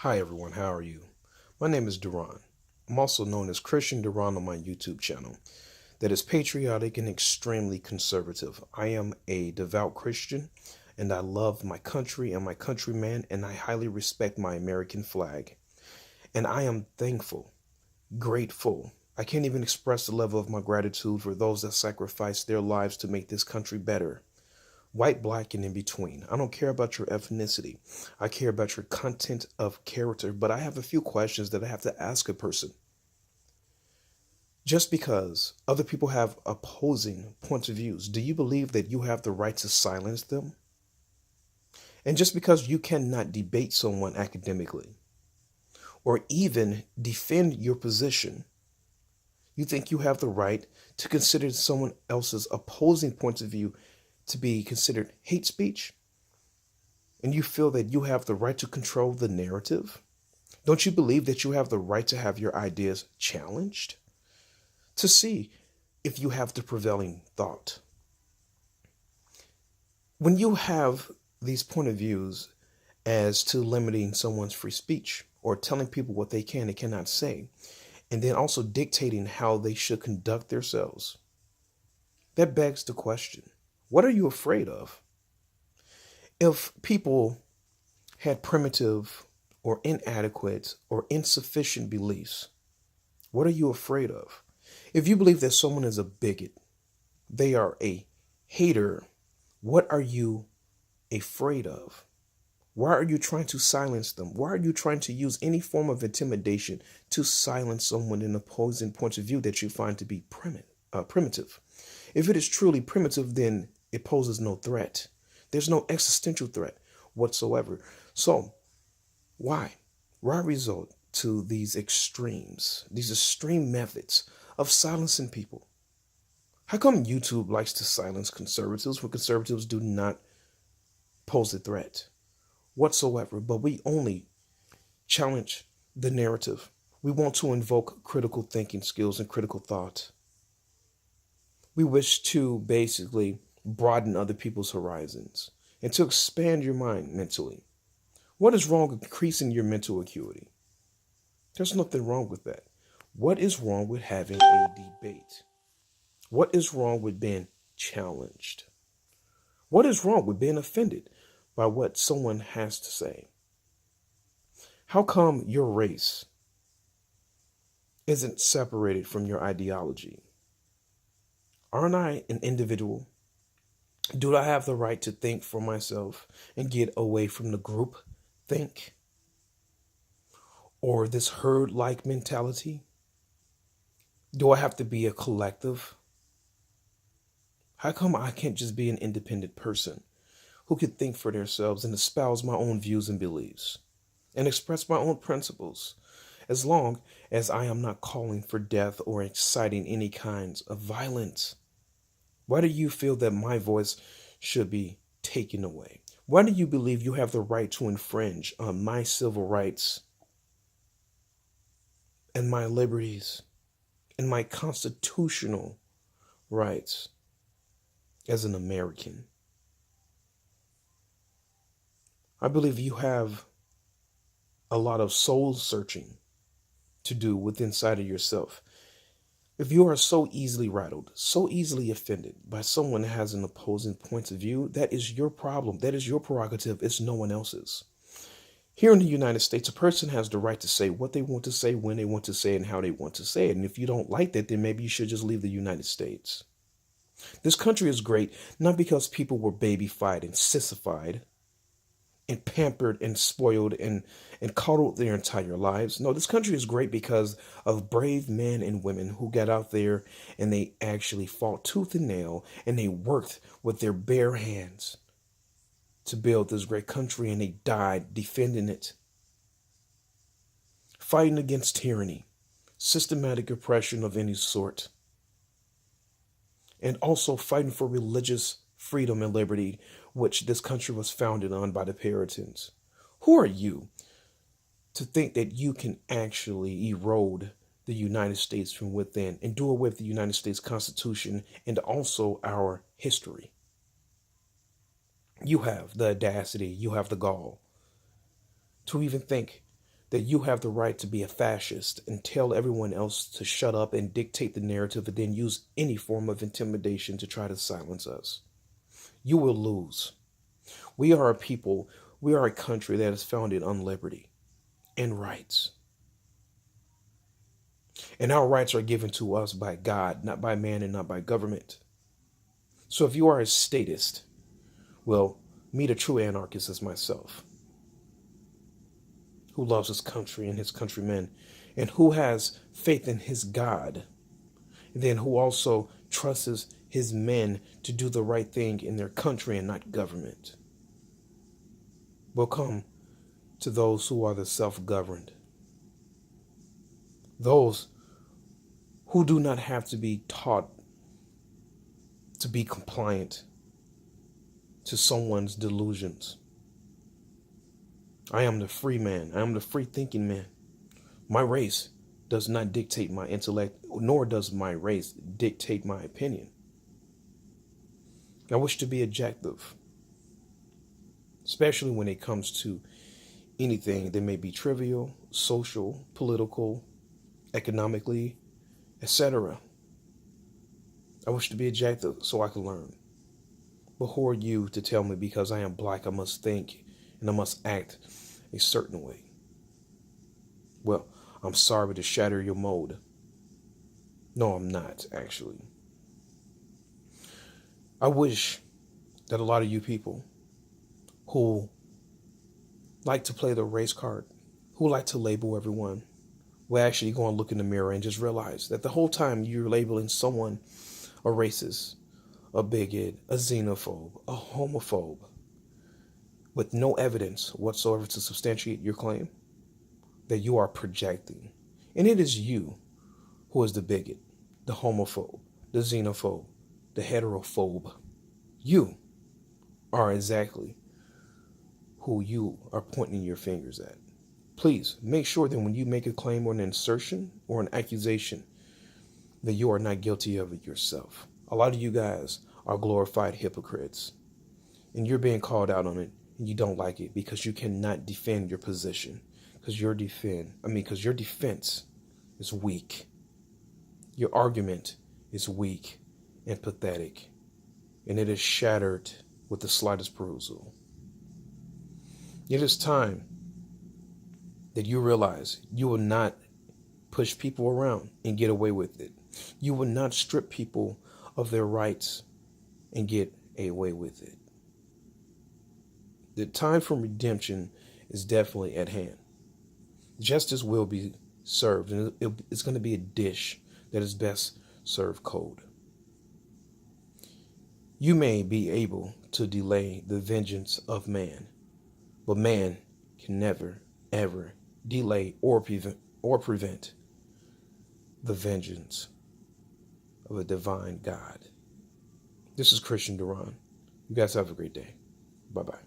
Hi everyone, how are you? My name is Duran. I'm also known as Christian Duran on my YouTube channel that is patriotic and extremely conservative. I am a devout Christian and I love my country and my countrymen and I highly respect my American flag. And I am thankful, grateful. I can't even express the level of my gratitude for those that sacrificed their lives to make this country better. White, black, and in between. I don't care about your ethnicity. I care about your content of character, but I have a few questions that I have to ask a person. Just because other people have opposing points of views, do you believe that you have the right to silence them? And just because you cannot debate someone academically or even defend your position, you think you have the right to consider someone else's opposing points of view to be considered hate speech? And you feel that you have the right to control the narrative? Don't you believe that you have the right to have your ideas challenged? To see if you have the prevailing thought. When you have these point of views as to limiting someone's free speech or telling people what they can and cannot say, and then also dictating how they should conduct themselves, that begs the question, what are you afraid of? If people had primitive or inadequate or insufficient beliefs, what are you afraid of? If you believe that someone is a bigot, they are a hater, what are you afraid of? Why are you trying to silence them? Why are you trying to use any form of intimidation to silence someone in opposing points of view that you find to be primitive? If it is truly primitive, then it poses no threat. There's no existential threat whatsoever. So, why? Why resort to these extreme methods of silencing people? How come YouTube likes to silence conservatives when conservatives do not pose a threat whatsoever? But we only challenge the narrative. We want to invoke critical thinking skills and critical thought. We wish to basically broaden other people's horizons and to expand your mind mentally. What is wrong with increasing your mental acuity? There's nothing wrong with that. What is wrong with having a debate? What is wrong with being challenged? What is wrong with being offended by what someone has to say? How come your race isn't separated from your ideology? Aren't I an individual? Do I have the right to think for myself and get away from the group think or this herd like mentality? Do I have to be a collective? How come I can't just be an independent person who can think for themselves and espouse my own views and beliefs and express my own principles as long as I am not calling for death or inciting any kinds of violence? Why do you feel that my voice should be taken away? Why do you believe you have the right to infringe on my civil rights and my liberties and my constitutional rights as an American? I believe you have a lot of soul searching to do within inside of yourself. If you are so easily rattled, so easily offended by someone that has an opposing point of view, that is your problem. That is your prerogative. It's no one else's. Here in the United States, a person has the right to say what they want to say, when they want to say it, and how they want to say it. And if you don't like that, then maybe you should just leave the United States. This country is great, not because people were babyfied and sissified and pampered and spoiled and coddled their entire lives. No, this country is great because of brave men and women who got out there and they actually fought tooth and nail and they worked with their bare hands to build this great country, and they died defending it, fighting against tyranny, systematic oppression of any sort, and also fighting for religious freedom and liberty, which this country was founded on by the Puritans. Who are you to think that you can actually erode the United States from within and do away with the United States Constitution and also our history? You have the audacity, you have the gall to even think that you have the right to be a fascist and tell everyone else to shut up and dictate the narrative and then use any form of intimidation to try to silence us. You will lose. We are a people, we are a country that is founded on liberty and rights. And our rights are given to us by God, not by man and not by government. So if you are a statist, well, meet a true anarchist as myself, who loves his country and his countrymen, and who has faith in his God, and then who also trusts his men to do the right thing in their country and not government. Welcome to those who are the self-governed, those who do not have to be taught to be compliant to someone's delusions. I am the free man. I am the free thinking man. My race does not dictate my intellect, nor does my race dictate my opinion. I wish to be objective, especially when it comes to anything that may be trivial, social, political, economically, etc. I wish to be objective so I can learn. But who are you to tell me because I am black I must think and I must act a certain way? Well, I'm sorry to shatter your mold. No, I'm not, actually. I wish that a lot of you people who like to play the race card, who like to label everyone, will actually go and look in the mirror and just realize that the whole time you're labeling someone a racist, a bigot, a xenophobe, a homophobe, with no evidence whatsoever to substantiate your claim, that you are projecting. And it is you who is the bigot, the homophobe, the xenophobe, the heterophobe. You are exactly who you are pointing your fingers at. Please make sure that when you make a claim or an assertion or an accusation, that you are not guilty of it yourself. A lot of you guys are glorified hypocrites, and you're being called out on it, and you don't like it because you cannot defend your position, because your defense is weak. Your argument is weak and pathetic, and it is shattered with the slightest perusal. It is time that you realize you will not push people around and get away with it. You will not strip people of their rights and get away with it. The time for redemption is definitely at hand. Justice will be served, and it's going to be a dish that is best served cold. You may be able to delay the vengeance of man, but man can never, ever delay or prevent the vengeance of a divine God. This is Christian Duran. You guys have a great day. Bye-bye.